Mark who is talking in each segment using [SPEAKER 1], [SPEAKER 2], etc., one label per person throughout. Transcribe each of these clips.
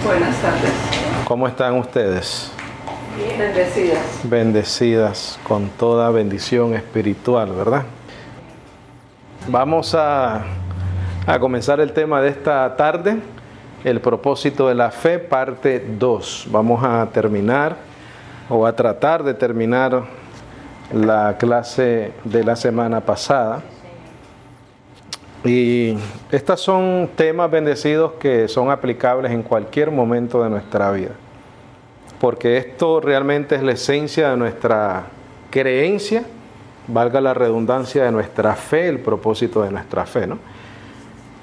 [SPEAKER 1] Buenas tardes.
[SPEAKER 2] ¿Cómo están ustedes?
[SPEAKER 1] Bien. Bendecidas.
[SPEAKER 2] Bendecidas con toda bendición espiritual, ¿verdad? Vamos a comenzar el tema de esta tarde, el propósito de la fe, parte 2. Vamos a terminar o a tratar de terminar la clase de la semana pasada. Y estos son temas bendecidos que son aplicables en cualquier momento de nuestra vida. Porque esto realmente es la esencia de nuestra creencia, valga la redundancia, de nuestra fe, el propósito de nuestra fe, ¿no?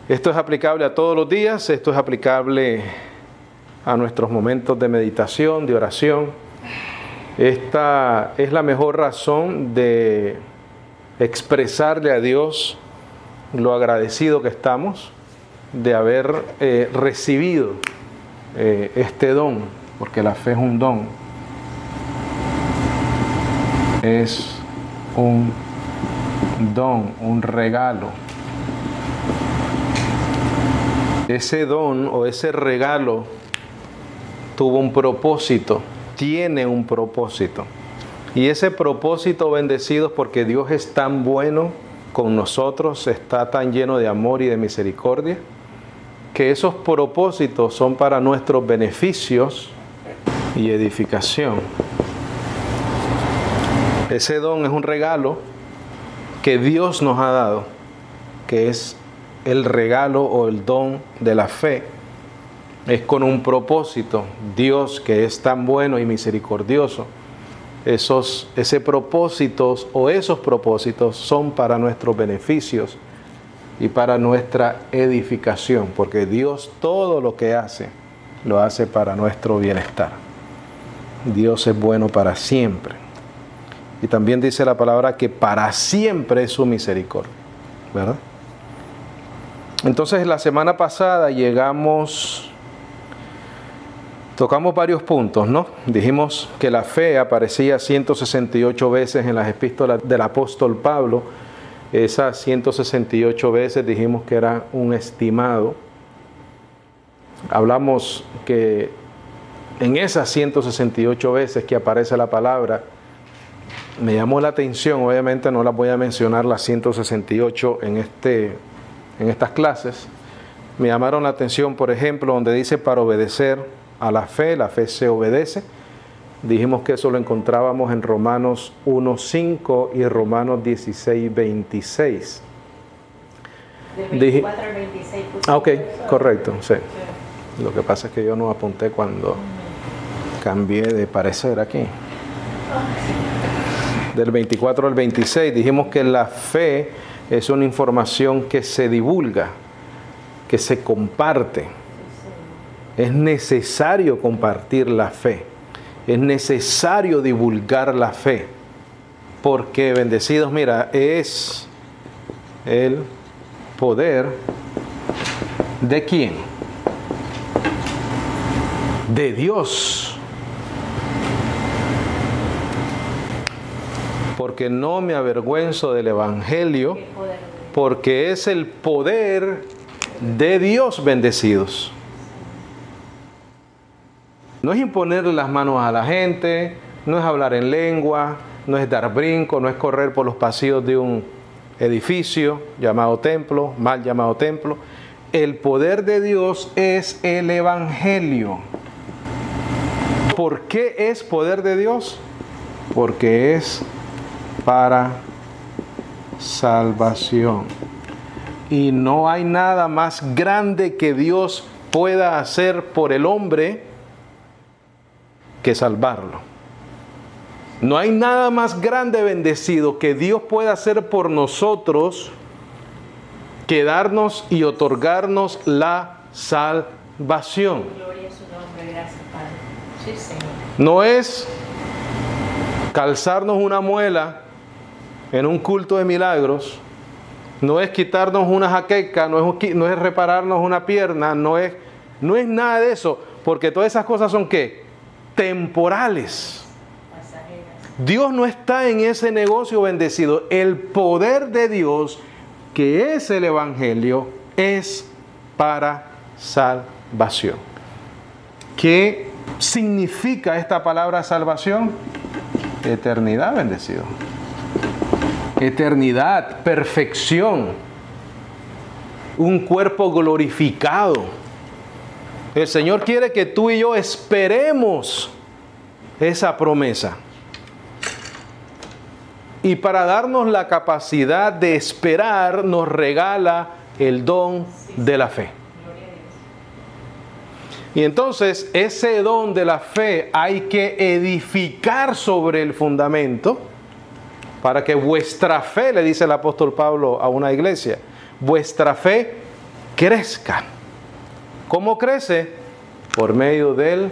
[SPEAKER 2] Esto es aplicable a todos los días, esto es aplicable a nuestros momentos de meditación, de oración. Esta es la mejor razón de expresarle a Dios lo agradecido que estamos de haber recibido este don, porque la fe es un don. Es un don, un regalo. Ese don o ese regalo tuvo un propósito, tiene un propósito. Y ese propósito, bendecidos, porque Dios es tan bueno con nosotros, está tan lleno de amor y de misericordia, que esos propósitos son para nuestros beneficios y edificación. Ese don es un regalo que Dios nos ha dado, que es el regalo o el don de la fe. Es con un propósito. Dios, que es tan bueno y misericordioso, esos propósitos o esos propósitos son para nuestros beneficios y para nuestra edificación, porque Dios todo lo que hace, lo hace para nuestro bienestar. Dios es bueno para siempre. Y también dice la palabra que para siempre es su misericordia, ¿verdad? Entonces la semana pasada tocamos varios puntos, ¿no? Dijimos que la fe aparecía 168 veces en las epístolas del apóstol Pablo. Esas 168 veces dijimos que era un estimado. Hablamos que en esas 168 veces que aparece la palabra, me llamó la atención, obviamente no las voy a mencionar las 168 en estas clases. Me llamaron la atención, por ejemplo, donde dice para obedecer a la fe se obedece. Dijimos que eso lo encontrábamos en Romanos 1:5 y Romanos 16:26.
[SPEAKER 3] De 24 al 26.
[SPEAKER 2] Ok, correcto, sí. Lo que pasa es que yo no apunté cuando cambié de parecer aquí. Del 24 al 26 dijimos que la fe es una información que se divulga, que se comparte. Es necesario compartir la fe. Es necesario divulgar la fe. Porque, bendecidos, mira, es el poder ¿de quién? De Dios. Porque no me avergüenzo del Evangelio, porque es el poder de Dios, bendecidos. No es imponerle las manos a la gente, no es hablar en lengua, no es dar brinco, no es correr por los pasillos de un edificio llamado templo, mal llamado templo. El poder de Dios es el Evangelio. ¿Por qué es poder de Dios? Porque es para salvación. Y no hay nada más grande que Dios pueda hacer por el hombre que salvarlo. No hay nada más grande, bendecido, que Dios pueda hacer por nosotros que darnos y otorgarnos la salvación.
[SPEAKER 3] Gloria a su nombre, gracias, Padre. Sí, Señor.
[SPEAKER 2] No es calzarnos una muela en un culto de milagros, no es quitarnos una jaqueca, no es repararnos una pierna, no es nada de eso, porque todas esas cosas son ¿qué? Temporales. Dios no está en ese negocio, bendecido. El poder de Dios, que es el Evangelio, es para salvación. ¿Qué significa esta palabra salvación? Eternidad, bendecido. Eternidad, perfección, un cuerpo glorificado. El Señor quiere que tú y yo esperemos esa promesa. Y para darnos la capacidad de esperar, nos regala el don de la fe. Y entonces ese don de la fe hay que edificar sobre el fundamento para que vuestra fe, le dice el apóstol Pablo a una iglesia, vuestra fe crezca. ¿Cómo crece? Por medio del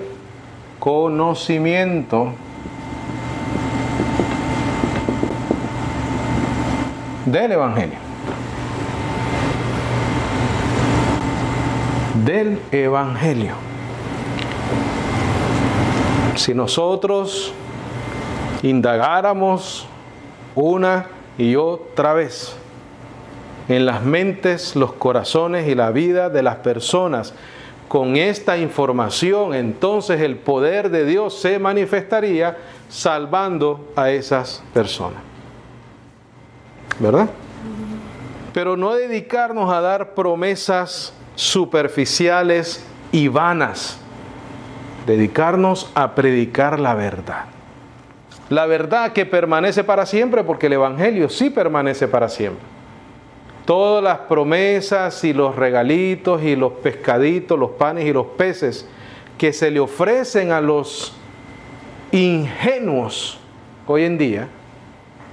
[SPEAKER 2] conocimiento del Evangelio. Del Evangelio. Si nosotros indagáramos una y otra vez en las mentes, los corazones y la vida de las personas con esta información, entonces el poder de Dios se manifestaría salvando a esas personas. ¿Verdad? Pero no dedicarnos a dar promesas superficiales y vanas. Dedicarnos a predicar la verdad. La verdad que permanece para siempre, porque el Evangelio sí permanece para siempre. Todas las promesas y los regalitos y los pescaditos, los panes y los peces que se le ofrecen a los ingenuos hoy en día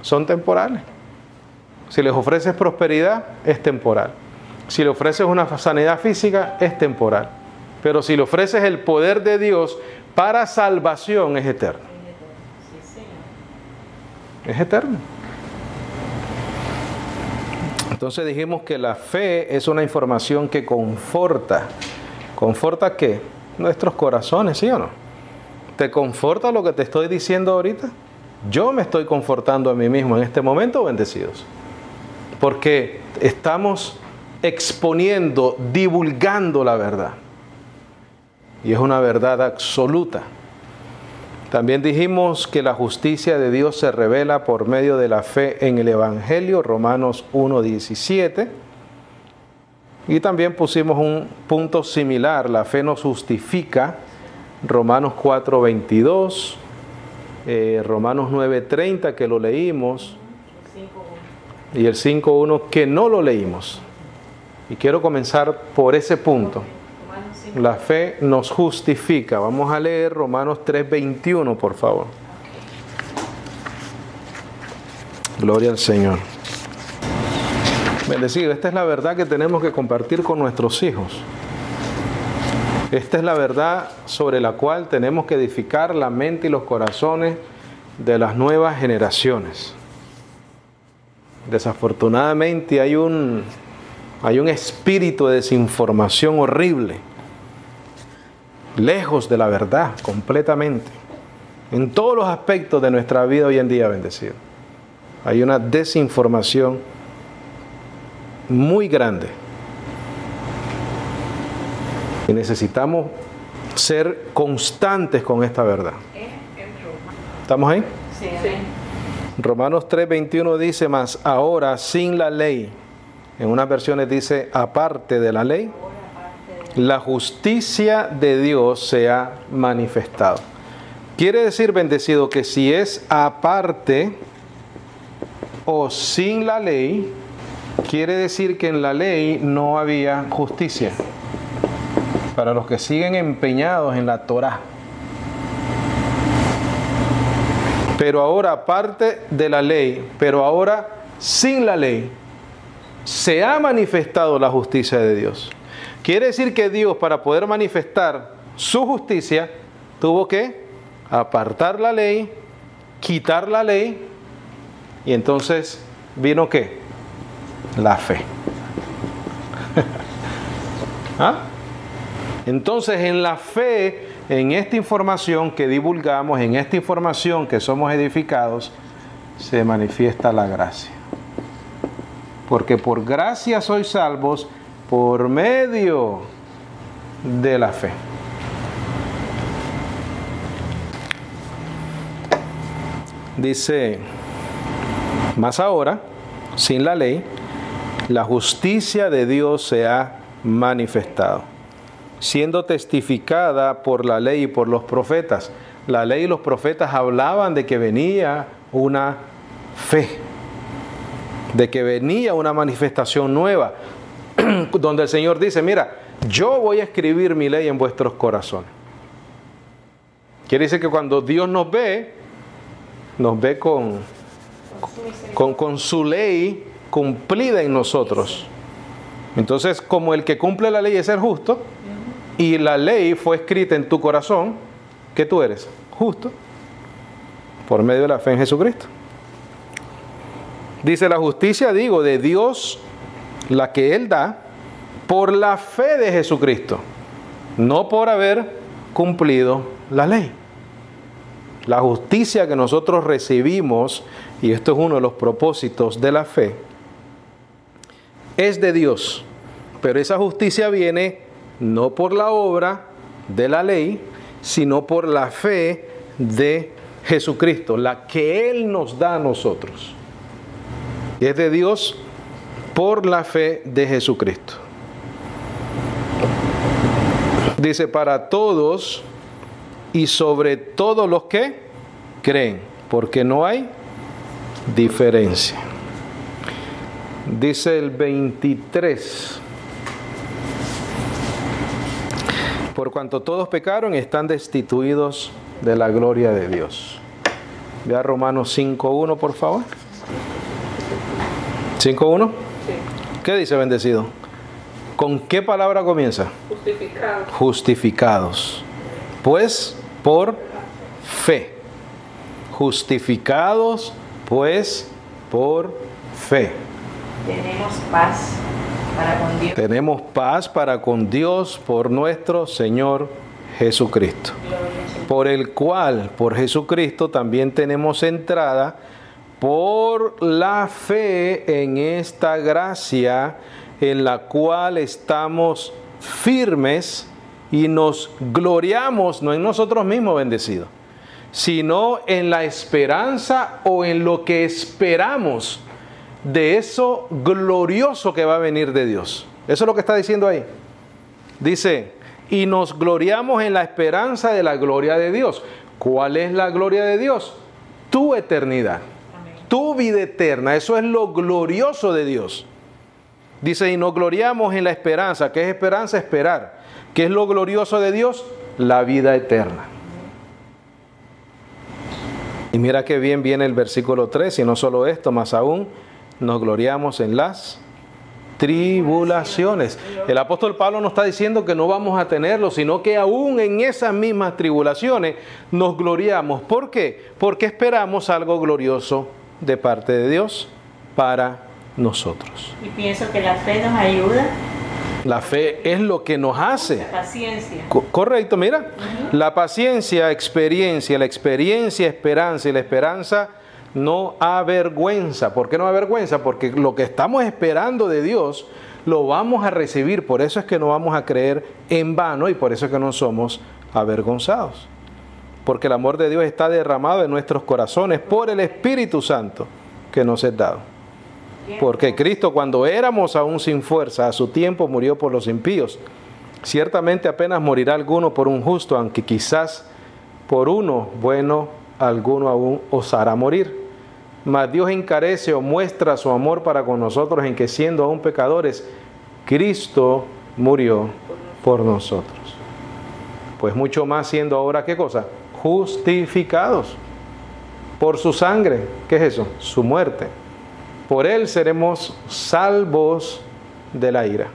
[SPEAKER 2] son temporales. Si les ofreces prosperidad, es temporal. Si le ofreces una sanidad física, es temporal. Pero si le ofreces el poder de Dios para salvación, es eterno. Es eterno. Entonces dijimos que la fe es una información que conforta. ¿Conforta qué? Nuestros corazones, ¿sí o no? ¿Te conforta lo que te estoy diciendo ahorita? Yo me estoy confortando a mí mismo en este momento, bendecidos. Porque estamos exponiendo, divulgando la verdad. Y es una verdad absoluta. También dijimos que la justicia de Dios se revela por medio de la fe en el Evangelio, Romanos 1:17. Y también pusimos un punto similar, la fe nos justifica, Romanos 4:22, Romanos 9:30 que lo leímos, y el 5:1 que no lo leímos. Y quiero comenzar por ese punto. La fe nos justifica. Vamos a leer Romanos 3:21, por favor. Gloria al Señor. Bendecido, esta es la verdad que tenemos que compartir con nuestros hijos. Esta es la verdad sobre la cual tenemos que edificar la mente y los corazones de las nuevas generaciones. Desafortunadamente hay un espíritu de desinformación horrible, lejos de la verdad completamente, en todos los aspectos de nuestra vida hoy en día, bendecido. Hay una desinformación muy grande. Y necesitamos ser constantes con esta verdad. ¿Estamos ahí?
[SPEAKER 3] Sí.
[SPEAKER 2] Romanos 3:21 dice, mas ahora sin la ley, en unas versiones dice aparte de la ley, la justicia de Dios se ha manifestado. Quiere decir, bendecido, que si es aparte o sin la ley, quiere decir que en la ley no había justicia. Para los que siguen empeñados en la Torá. Pero ahora, aparte de la ley, pero ahora sin la ley, se ha manifestado la justicia de Dios. Quiere decir que Dios, para poder manifestar su justicia, tuvo que apartar la ley, quitar la ley, y entonces vino ¿qué? La fe. ¿Ah? Entonces, en la fe, en esta información que divulgamos, en esta información que somos edificados, se manifiesta la gracia. Porque por gracia sois salvos por medio de la fe. Dice, mas ahora, sin la ley, la justicia de Dios se ha manifestado, siendo testificada por la ley y por los profetas. La ley y los profetas hablaban de que venía una fe, de que venía una manifestación nueva, donde el Señor dice, mira, yo voy a escribir mi ley en vuestros corazones. Quiere decir que cuando Dios nos ve con su ley cumplida en nosotros. Entonces, como el que cumple la ley es el justo, y la ley fue escrita en tu corazón, ¿qué tú eres? Justo, por medio de la fe en Jesucristo. Dice, la justicia, digo, de Dios, la que Él da, por la fe de Jesucristo, no por haber cumplido la ley. La justicia que nosotros recibimos, y esto es uno de los propósitos de la fe, es de Dios, pero esa justicia viene no por la obra de la ley, sino por la fe de Jesucristo, la que Él nos da a nosotros. Y es de Dios por la fe de Jesucristo. Dice, para todos y sobre todos los que creen, porque no hay diferencia. Dice el 23, por cuanto todos pecaron y están destituidos de la gloria de Dios. Vea Romanos 5.1, por favor. 5.1.
[SPEAKER 1] Sí.
[SPEAKER 2] ¿Qué dice bendecido? ¿Con qué palabra comienza?
[SPEAKER 1] Justificados.
[SPEAKER 2] Justificados. Pues por fe. Justificados pues por fe.
[SPEAKER 3] Tenemos paz para con Dios.
[SPEAKER 2] Tenemos paz para con Dios por nuestro Señor Jesucristo.
[SPEAKER 3] Gloria al Señor.
[SPEAKER 2] Por el cual, por Jesucristo, también tenemos entrada por la fe en esta gracia en la cual estamos firmes y nos gloriamos, no en nosotros mismos, bendecidos, sino en la esperanza o en lo que esperamos de eso glorioso que va a venir de Dios. Eso es lo que está diciendo ahí. Dice, y nos gloriamos en la esperanza de la gloria de Dios. ¿Cuál es la gloria de Dios? Tu eternidad, tu vida eterna. Eso es lo glorioso de Dios. Dice, y nos gloriamos en la esperanza. ¿Qué es esperanza? Esperar. ¿Qué es lo glorioso de Dios? La vida eterna. Y mira qué bien viene el versículo 3, y no solo esto, más aún, nos gloriamos en las tribulaciones. El apóstol Pablo no está diciendo que no vamos a tenerlo, sino que aún en esas mismas tribulaciones nos gloriamos. ¿Por qué? Porque esperamos algo glorioso de parte de Dios para nosotros.
[SPEAKER 3] Y pienso que la fe nos ayuda.
[SPEAKER 2] La fe es lo que nos hace.
[SPEAKER 3] La paciencia.
[SPEAKER 2] Correcto, mira. La paciencia, experiencia, la experiencia, esperanza, y la esperanza no avergüenza. ¿Por qué no avergüenza? Porque lo que estamos esperando de Dios lo vamos a recibir. Por eso es que no vamos a creer en vano y por eso es que no somos avergonzados. Porque el amor de Dios está derramado en nuestros corazones por el Espíritu Santo que nos es dado. Porque Cristo, cuando éramos aún sin fuerza, a su tiempo murió por los impíos. Ciertamente apenas morirá alguno por un justo, aunque quizás por uno bueno alguno aún osará morir. Mas Dios encarece o muestra su amor para con nosotros en que, siendo aún pecadores, Cristo murió por nosotros. Pues mucho más, siendo ahora, ¿qué cosa? Justificados por su sangre. ¿Qué es eso? Su muerte. Por Él seremos salvos de la ira.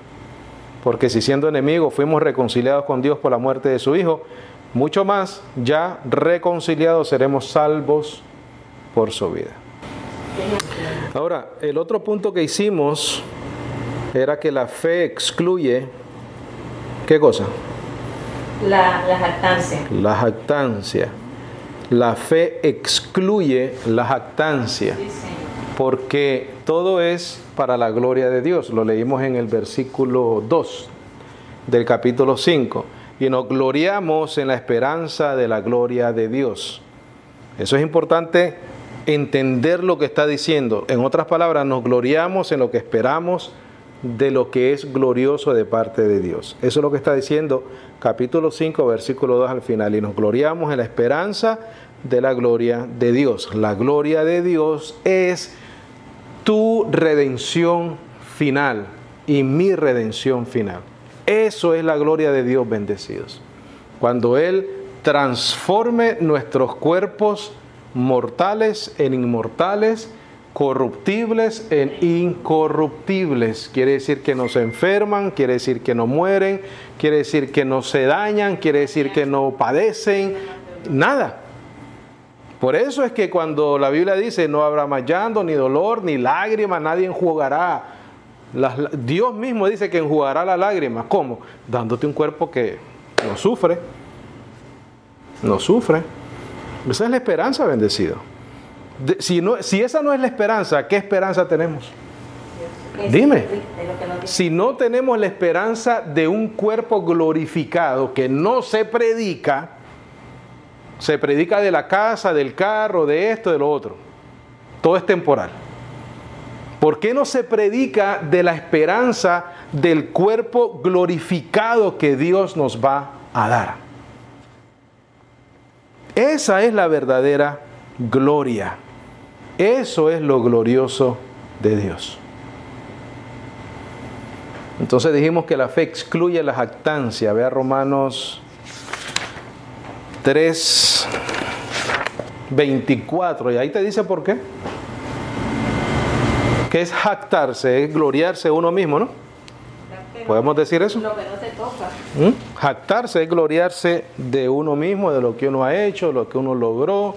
[SPEAKER 2] Porque si siendo enemigos fuimos reconciliados con Dios por la muerte de su Hijo, mucho más, ya reconciliados, seremos salvos por su vida. Ahora, el otro punto que hicimos era que la fe excluye, ¿qué cosa?
[SPEAKER 3] La jactancia.
[SPEAKER 2] La jactancia. La fe excluye la jactancia.
[SPEAKER 3] Sí, Señor.
[SPEAKER 2] Porque todo es para la gloria de Dios. Lo leímos en el versículo 2 del capítulo 5. Y nos gloriamos en la esperanza de la gloria de Dios. Eso es importante entender lo que está diciendo. En otras palabras, nos gloriamos en lo que esperamos de lo que es glorioso de parte de Dios. Eso es lo que está diciendo capítulo 5, versículo 2 al final. Y nos gloriamos en la esperanza de la gloria de Dios. La gloria de Dios es tu redención final y mi redención final. Eso es la gloria de Dios, bendecidos. Cuando Él transforme nuestros cuerpos mortales en inmortales, corruptibles en incorruptibles. Quiere decir que no se enferman, quiere decir que no mueren, quiere decir que no se dañan, quiere decir que no padecen, nada. Por eso es que cuando la Biblia dice no habrá más llanto, ni dolor, ni lágrimas, nadie enjugará. Dios mismo dice que enjugará las lágrimas. ¿Cómo? Dándote un cuerpo que no sufre. No sufre. Esa es la esperanza, bendecido. Si esa no es la esperanza, ¿qué esperanza tenemos? Dime. Si no tenemos la esperanza de un cuerpo glorificado que no se predica de la casa, del carro, de esto, de lo otro. Todo es temporal. ¿Por qué no se predica de la esperanza del cuerpo glorificado que Dios nos va a dar? Esa es la verdadera gloria. Eso es lo glorioso de Dios. Entonces dijimos que la fe excluye la jactancia. Vea Romanos 3:24. Y ahí te dice por qué. ¿Qué es jactarse? Es gloriarse uno mismo, ¿no? ¿Podemos decir eso?
[SPEAKER 3] Lo que no te toca.
[SPEAKER 2] Jactarse es gloriarse de uno mismo, de lo que uno ha hecho, lo que uno logró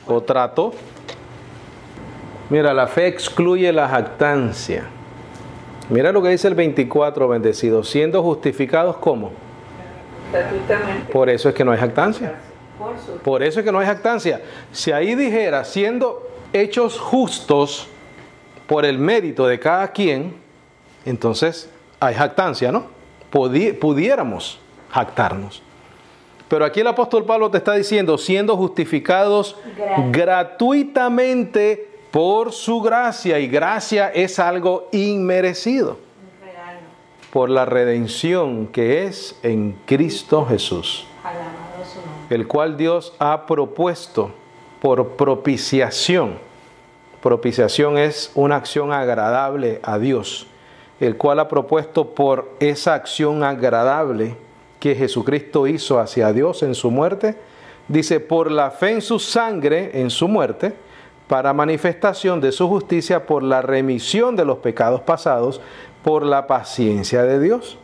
[SPEAKER 2] o trató. Mira, la fe excluye la jactancia. Mira lo que dice el 24, bendecido. Siendo justificados, ¿cómo?
[SPEAKER 1] Gratuitamente.
[SPEAKER 2] Por eso es que no hay jactancia.
[SPEAKER 3] Por su
[SPEAKER 2] Por eso es que no hay jactancia. Si ahí dijera, siendo hechos justos por el mérito de cada quien, entonces hay jactancia, ¿no? Pudiéramos jactarnos. Pero aquí el apóstol Pablo te está diciendo, siendo justificados gratuitamente por su gracia, y gracia es algo inmerecido,
[SPEAKER 3] un regalo.
[SPEAKER 2] por la redención que es en Cristo Jesús,
[SPEAKER 3] Alabado su nombre.
[SPEAKER 2] el cual Dios ha propuesto por propiciación. Propiciación es una acción agradable a Dios, el cual ha propuesto por esa acción agradable que Jesucristo hizo hacia Dios en su muerte, dice, por la fe en su sangre, en su muerte, para manifestación de su justicia, por la remisión de los pecados pasados, por la paciencia de Dios,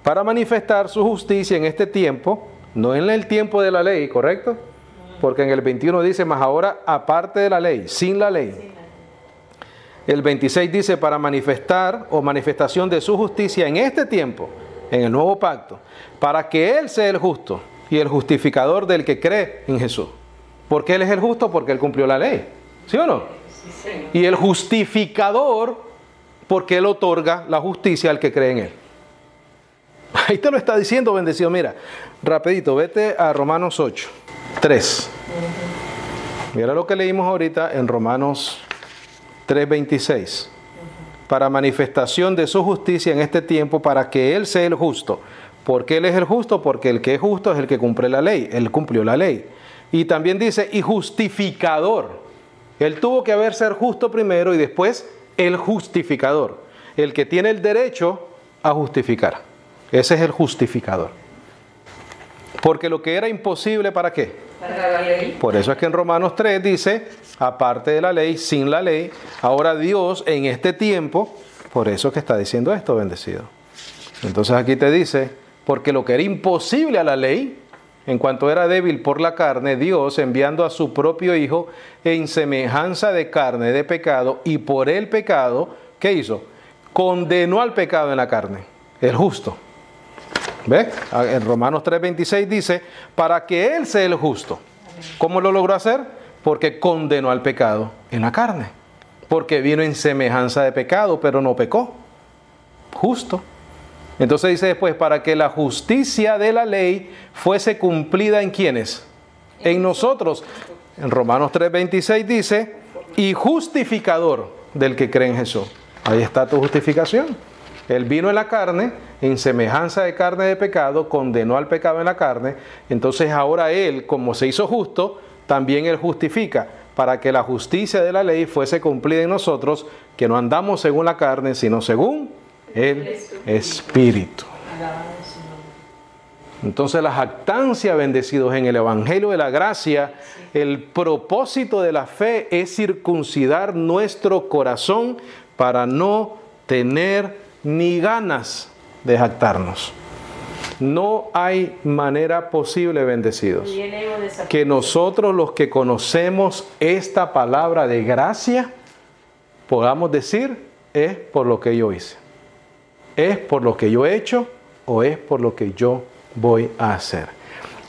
[SPEAKER 2] para manifestar su justicia en este tiempo, no en el tiempo de la ley, ¿correcto? Porque en el 21 dice, más ahora aparte de la ley, sin la ley. El 26 dice, para manifestar o manifestación de su justicia en este tiempo, en el nuevo pacto, para que Él sea el justo y el justificador del que cree en Jesús. ¿Por qué Él es el justo? Porque Él cumplió la ley. ¿Sí o no?
[SPEAKER 3] Sí, Señor.
[SPEAKER 2] Y el justificador, porque Él otorga la justicia al que cree en Él. Ahí te lo está diciendo, bendecido. Mira, rapidito, vete a Romanos 8, 3. Mira lo que leímos ahorita en Romanos 3:26. Para manifestación de su justicia en este tiempo, para que Él sea el justo. ¿Por qué Él es el justo? Porque el que es justo es el que cumple la ley. Él cumplió la ley. Y también dice, y justificador. Él tuvo que haber ser justo primero y después el justificador. El que tiene el derecho a justificar. Ese es el justificador. Porque lo que era imposible, ¿para qué?
[SPEAKER 1] Para la ley.
[SPEAKER 2] Por eso es que en Romanos 3 dice, aparte de la ley, sin la ley, ahora Dios en este tiempo, por eso es que está diciendo esto, bendecido. Entonces aquí te dice, porque lo que era imposible a la ley, en cuanto era débil por la carne, Dios enviando a su propio Hijo en semejanza de carne de pecado, y por el pecado, ¿qué hizo? Condenó al pecado en la carne, el justo. ¿Ve? En Romanos 3:26 dice, para que Él sea el justo. ¿Cómo lo logró hacer? Porque condenó al pecado en la carne. Porque vino en semejanza de pecado, pero no pecó. Justo. Entonces dice después, para que la justicia de la ley fuese cumplida en ¿quiénes? En nosotros, En Romanos 3:26 dice, y justificador del que cree en Jesús. Ahí está tu justificación. Él vino en la carne, en semejanza de carne de pecado, condenó al pecado en la carne. Entonces ahora Él, como se hizo justo, también Él justifica, para que la justicia de la ley fuese cumplida en nosotros, que no andamos según la carne, sino según el Espíritu. Entonces la jactancia, bendecidos, en el Evangelio de la Gracia, el propósito de la fe es circuncidar nuestro corazón para no tener ni ganas de jactarnos. No hay manera posible, bendecidos, que nosotros los que conocemos esta palabra de gracia podamos decir, es por lo que yo hice, es por lo que yo he hecho o es por lo que yo voy a hacer.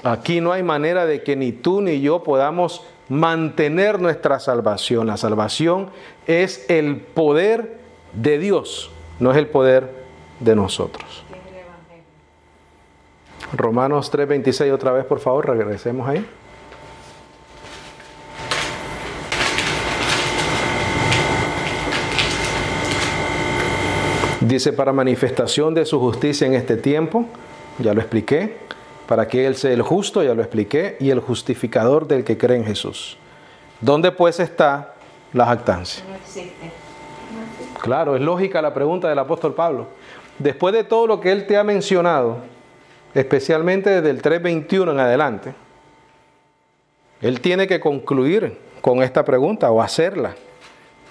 [SPEAKER 2] Aquí no hay manera de que ni tú ni yo podamos mantener nuestra salvación. La salvación es el poder de Dios, no es el poder de nosotros. Romanos 3:26 otra vez, por favor, regresemos ahí. Dice, para manifestación de su justicia en este tiempo, ya lo expliqué, para que Él sea el justo, ya lo expliqué, y el justificador del que cree en Jesús. ¿Dónde pues está la jactancia?
[SPEAKER 3] No existe.
[SPEAKER 2] Claro, es lógica la pregunta del apóstol Pablo. Después de todo lo que él te ha mencionado, especialmente desde el 3:21 en adelante, él tiene que concluir con esta pregunta o hacerla.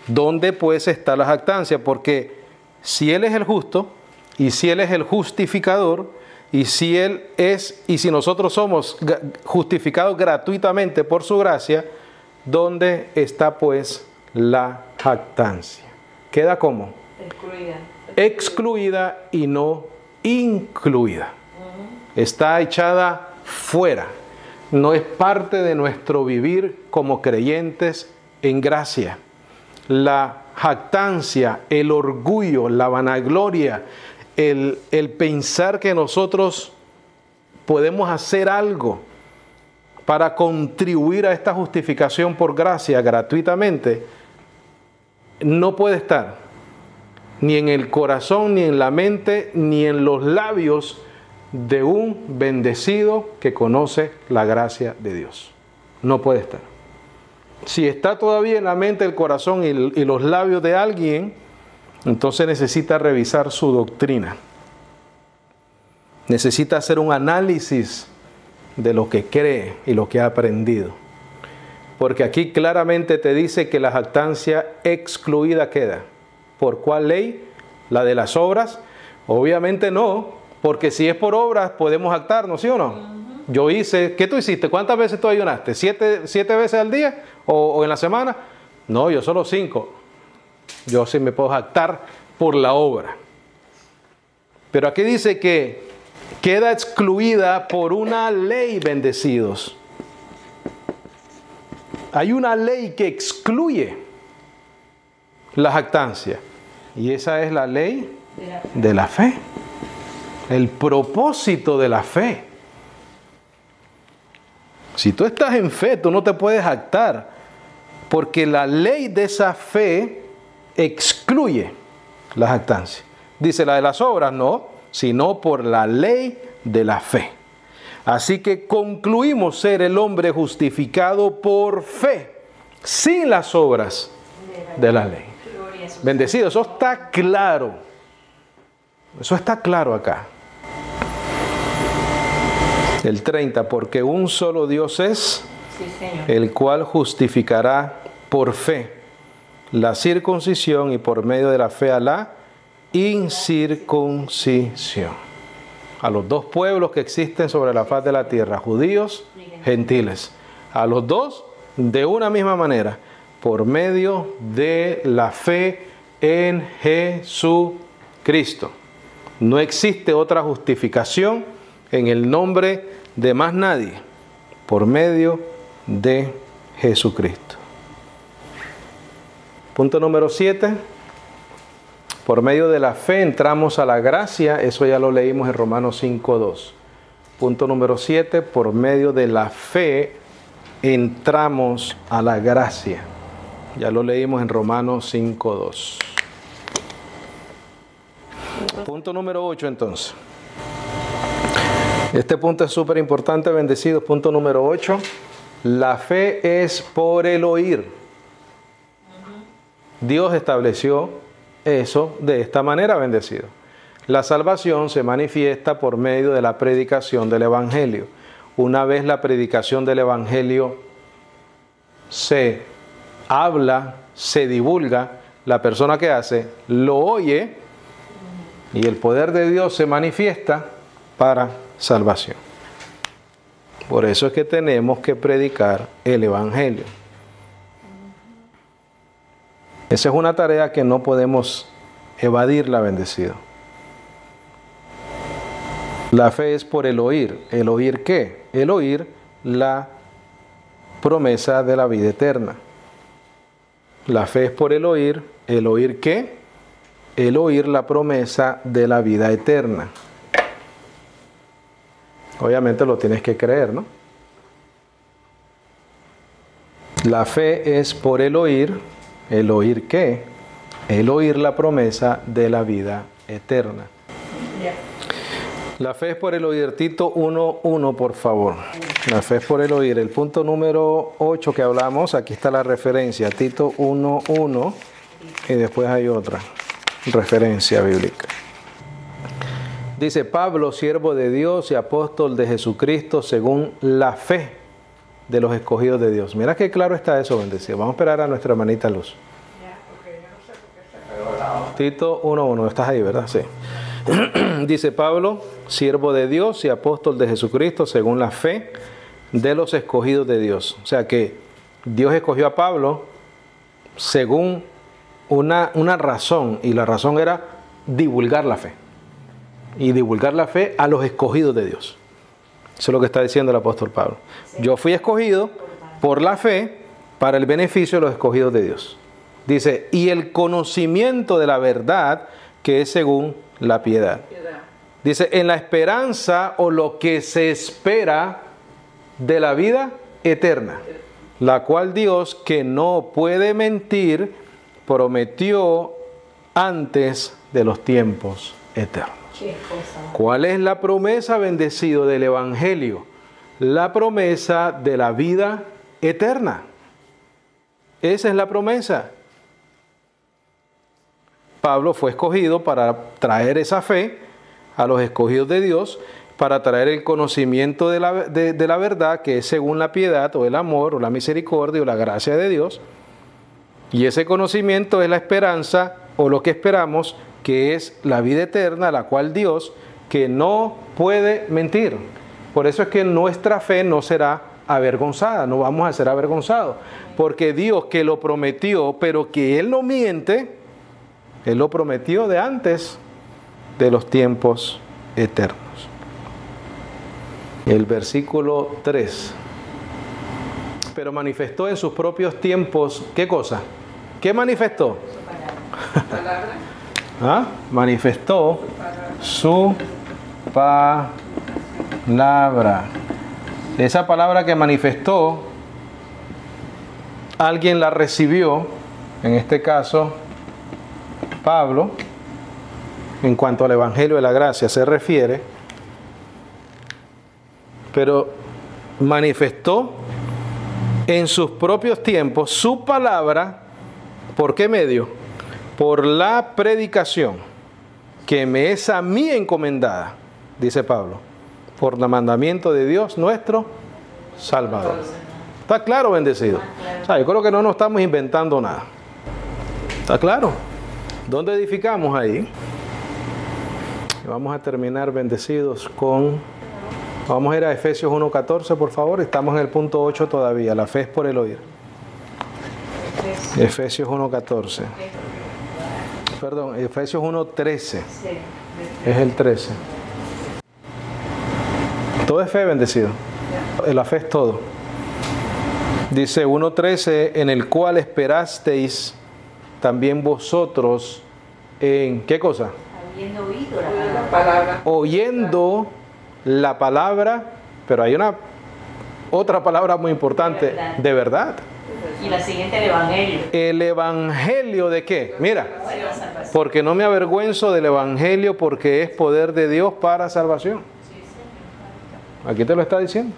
[SPEAKER 2] ¿Dónde pues está la jactancia? Porque si Él es el justo y si Él es el justificador y si Él es y si nosotros somos justificados gratuitamente por su gracia, ¿dónde está pues la jactancia? ¿Queda cómo?
[SPEAKER 3] Excluida.
[SPEAKER 2] Excluida y no incluida. Está echada fuera. No es parte de nuestro vivir como creyentes en gracia. La jactancia, el orgullo, la vanagloria, el pensar que nosotros podemos hacer algo para contribuir a esta justificación por gracia gratuitamente, no puede estar ni en el corazón, ni en la mente, ni en los labios de un bendecido que conoce la gracia de Dios. No puede estar. Si está todavía en la mente, el corazón y los labios de alguien, entonces necesita revisar su doctrina. Necesita hacer un análisis de lo que cree y lo que ha aprendido. Porque aquí claramente te dice que la jactancia excluida queda. ¿Por cuál ley? ¿La de las obras? Obviamente no, porque si es por obras podemos jactarnos, ¿sí o no? Yo hice, ¿qué tú hiciste? ¿Cuántas veces tú ayunaste? ¿7 veces al día? ¿O en la semana? No, yo solo 5. Yo sí me puedo jactar por la obra. Pero aquí dice que queda excluida por una ley, bendecidos. Hay una ley que excluye la jactancia. Y esa es la ley de la fe. El propósito de la fe. Si tú estás en fe, tú no te puedes jactar. Porque la ley de esa fe excluye la jactancia. Dice la de las obras, no, sino por la ley de la fe. Así que concluimos ser el hombre justificado por fe, sin las obras de la ley. Bendecido, eso está claro. Eso está claro acá. El 30, porque un solo Dios es,
[SPEAKER 3] Sí, Señor.
[SPEAKER 2] el cual justificará por fe la circuncisión y por medio de la fe a la incircuncisión. A los dos pueblos que existen sobre la faz de la tierra, judíos, gentiles. A los dos de una misma manera, por medio de la fe en Jesucristo. No existe otra justificación en el nombre de más nadie, por medio de Jesucristo. Punto número 7. Por medio de la fe entramos a la gracia, eso ya lo leímos en Romanos 5:2. Punto número 7, por medio de la fe entramos a la gracia. Ya lo leímos en Romanos 5:2. Punto número 8 entonces. Este punto es súper importante, bendecidos. Punto número 8. La fe es por el oír. Dios estableció eso de esta manera, bendecido. La salvación se manifiesta por medio de la predicación del Evangelio. Una vez la predicación del Evangelio se habla, se divulga, la persona que hace lo oye y el poder de Dios se manifiesta para salvación. Por eso es que tenemos que predicar el Evangelio. Esa es una tarea que no podemos evadirla, bendecido. La fe es por el oír. ¿El oír qué? El oír la promesa de la vida eterna. La fe es por el oír qué? El oír la promesa de la vida eterna. Obviamente lo tienes que creer, ¿no? La fe es por el oír qué? El oír la promesa de la vida eterna. La fe es por el oír. Tito 1:1, por favor. La fe es por el oír. El punto número 8 que hablamos, aquí está la referencia. Tito 1:1 y después hay otra referencia bíblica. Dice: Pablo, siervo de Dios y apóstol de Jesucristo, según la fe de los escogidos de Dios. Mira qué claro está eso, bendecido. Vamos a esperar a nuestra hermanita Luz. Tito 1:1, estás ahí, ¿verdad? Sí. Dice: Pablo, siervo de Dios y apóstol de Jesucristo, según la fe de los escogidos de Dios. O sea que Dios escogió a Pablo según una razón, y la razón era divulgar la fe. Y divulgar la fe a los escogidos de Dios. Eso es lo que está diciendo el apóstol Pablo. Yo fui escogido por la fe para el beneficio de los escogidos de Dios. Dice: y el conocimiento de la verdad que es según la piedad. Dice: en la esperanza o lo que se espera de la vida eterna, la cual Dios, que no puede mentir, prometió antes de los tiempos eternos. ¿Cuál es la promesa, bendecido, del Evangelio? La promesa de la vida eterna. Esa es la promesa. Pablo fue escogido para traer esa fe a los escogidos de Dios, para traer el conocimiento de la verdad, que es según la piedad o el amor o la misericordia o la gracia de Dios. Y ese conocimiento es la esperanza o lo que esperamos, que es la vida eterna, la cual Dios, que no puede mentir. Por eso es que nuestra fe no será avergonzada, no vamos a ser avergonzados, porque Dios, que lo prometió, pero que Él no miente, Él lo prometió de antes de los tiempos eternos. El versículo 3. Pero manifestó en sus propios tiempos, ¿qué cosa? ¿Qué manifestó? ¿Ah? Manifestó su palabra. Esa palabra que manifestó, alguien la recibió, en este caso Pablo, en cuanto al Evangelio de la Gracia se refiere, pero manifestó en sus propios tiempos su palabra. ¿Por qué medio? Por la predicación que me es a mí encomendada, dice Pablo, por el mandamiento de Dios nuestro Salvador. ¿Está claro, bendecido? O sea, yo creo que no nos estamos inventando nada. ¿Está claro? ¿Dónde edificamos ahí? Y vamos a terminar, bendecidos, con... Vamos a ir a Efesios 1:14, por favor. Estamos en el punto 8 todavía. La fe es por el oír. Efesios 1:14. Perdón, Efesios 1:13. Es el 13. Todo es fe, bendecido. La fe es todo. Dice 1:13, en el cual esperasteis también vosotros en... ¿Qué cosa?
[SPEAKER 3] Habiendo oído la palabra.
[SPEAKER 2] Oyendo la palabra, pero hay una Otra palabra muy importante, de verdad.
[SPEAKER 3] Y la siguiente, el Evangelio.
[SPEAKER 2] ¿El Evangelio de qué? Mira, porque no me avergüenzo del Evangelio porque es poder de Dios para salvación. Aquí te lo está diciendo.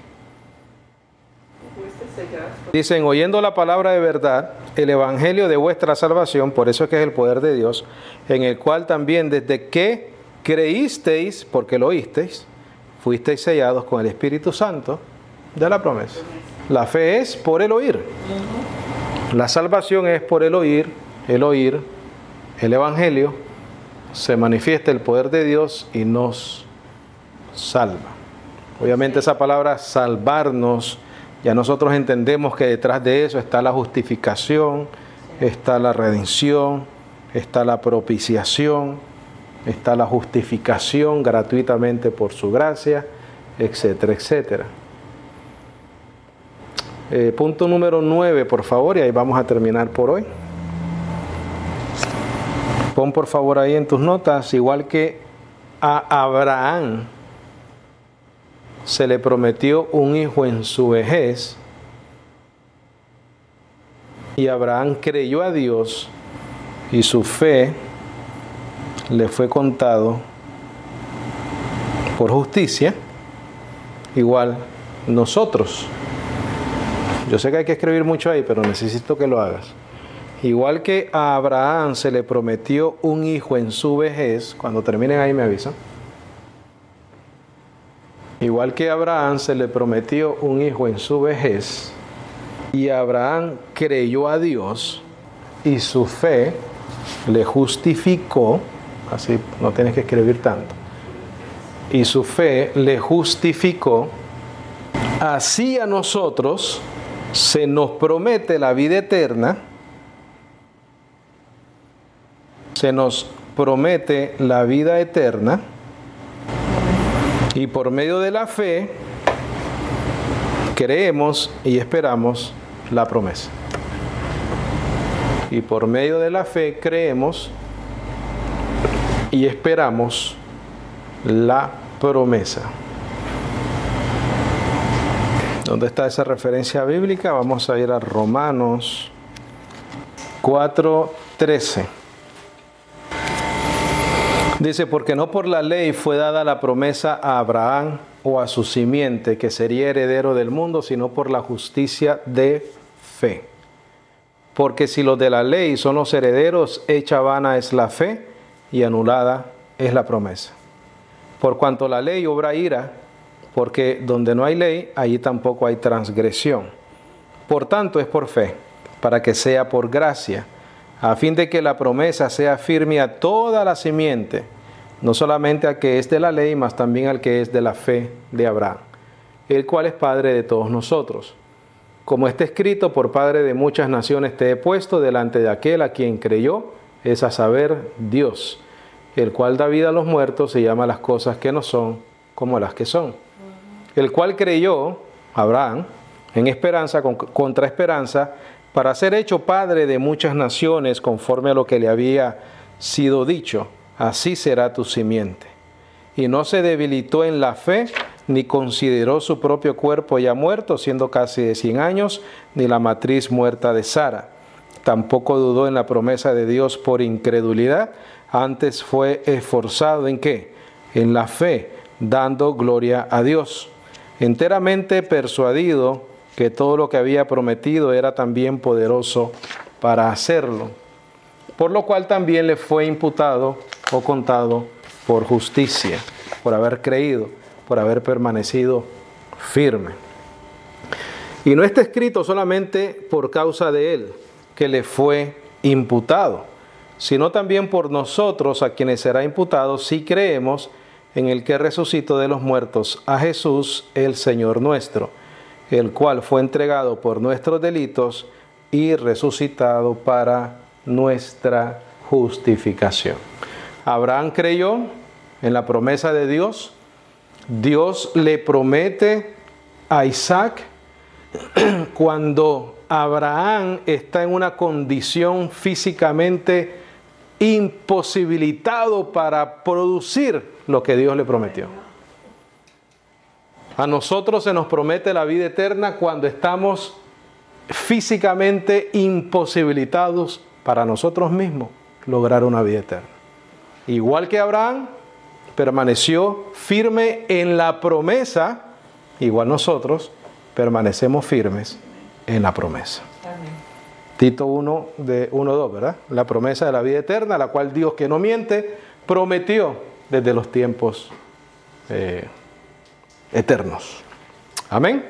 [SPEAKER 2] Dicen, oyendo la palabra de verdad, el Evangelio de vuestra salvación, por eso es que es el poder de Dios, en el cual también desde que creísteis, porque lo oísteis, fuisteis sellados con el Espíritu Santo de la promesa. La fe es por el oír. La salvación es por el oír, el Evangelio, se manifiesta el poder de Dios y nos salva. Obviamente esa palabra salvarnos, ya nosotros entendemos que detrás de eso está la justificación, está la redención, está la propiciación, está la justificación gratuitamente por su gracia, etcétera, etcétera. Punto número 9, por favor, y ahí vamos a terminar por hoy. Pon por favor ahí en tus notas, igual que a Abraham se le prometió un hijo en su vejez, y Abraham creyó a Dios y su fe le fue contado por justicia. Igual nosotros, yo sé que hay que escribir mucho ahí, pero necesito que lo hagas. Igual que a Abraham se le prometió un hijo en su vejez, cuando terminen ahí me avisan. Igual que a Abraham se le prometió un hijo en su vejez, y Abraham creyó a Dios y su fe le justificó, así no tienes que escribir tanto, y su fe le justificó, así a nosotros se nos promete la vida eterna, se nos promete la vida eterna, y por medio de la fe creemos y esperamos la promesa. Y por medio de la fe creemos y esperamos la promesa. ¿Dónde está esa referencia bíblica? Vamos a ir a Romanos 4:13. Dice, porque no por la ley fue dada la promesa a Abraham o a su simiente, que sería heredero del mundo, sino por la justicia de fe. Porque si los de la ley son los herederos, hecha vana es la fe y anulada es la promesa. Por cuanto la ley obra ira, porque donde no hay ley, allí tampoco hay transgresión. Por tanto es por fe, para que sea por gracia, a fin de que la promesa sea firme a toda la simiente, no solamente al que es de la ley, mas también al que es de la fe de Abraham, el cual es Padre de todos nosotros. Como está escrito, por Padre de muchas naciones te he puesto delante de aquel a quien creyó, es a saber, Dios, el cual da vida a los muertos y llama las cosas que no son como las que son. El cual creyó, Abraham, en esperanza contra esperanza, para ser hecho padre de muchas naciones, conforme a lo que le había sido dicho, así será tu simiente. Y no se debilitó en la fe, ni consideró su propio cuerpo ya muerto, siendo casi de 100 años, ni la matriz muerta de Sara. Tampoco dudó en la promesa de Dios por incredulidad, antes fue esforzado ¿en qué? En la fe, dando gloria a Dios, enteramente persuadido que todo lo que había prometido era también poderoso para hacerlo, por lo cual también le fue imputado o contado por justicia, por haber creído, por haber permanecido firme. Y no está escrito solamente por causa de él, que le fue imputado, sino también por nosotros, a quienes será imputado si creemos en el que resucitó de los muertos, a Jesús el Señor nuestro, el cual fue entregado por nuestros delitos y resucitado para nuestra justificación. Abraham creyó en la promesa de Dios. Dios le promete a Isaac cuando Abraham está en una condición físicamente imposibilitado para producir lo que Dios le prometió. A nosotros se nos promete la vida eterna cuando estamos físicamente imposibilitados para nosotros mismos lograr una vida eterna. Igual que Abraham permaneció firme en la promesa, igual nosotros permanecemos firmes en la promesa.
[SPEAKER 1] Amén.
[SPEAKER 2] Tito 1:2, ¿verdad? La promesa de la vida eterna, la cual Dios, que no miente, prometió desde los tiempos eternos. Amén.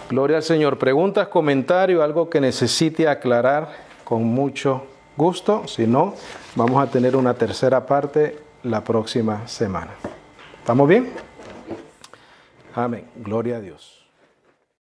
[SPEAKER 2] Gloria al Señor. Preguntas, comentarios, algo que necesite aclarar, con mucho gusto. Si no, vamos a tener una tercera parte la próxima semana. ¿Estamos bien? Amén. Gloria a Dios.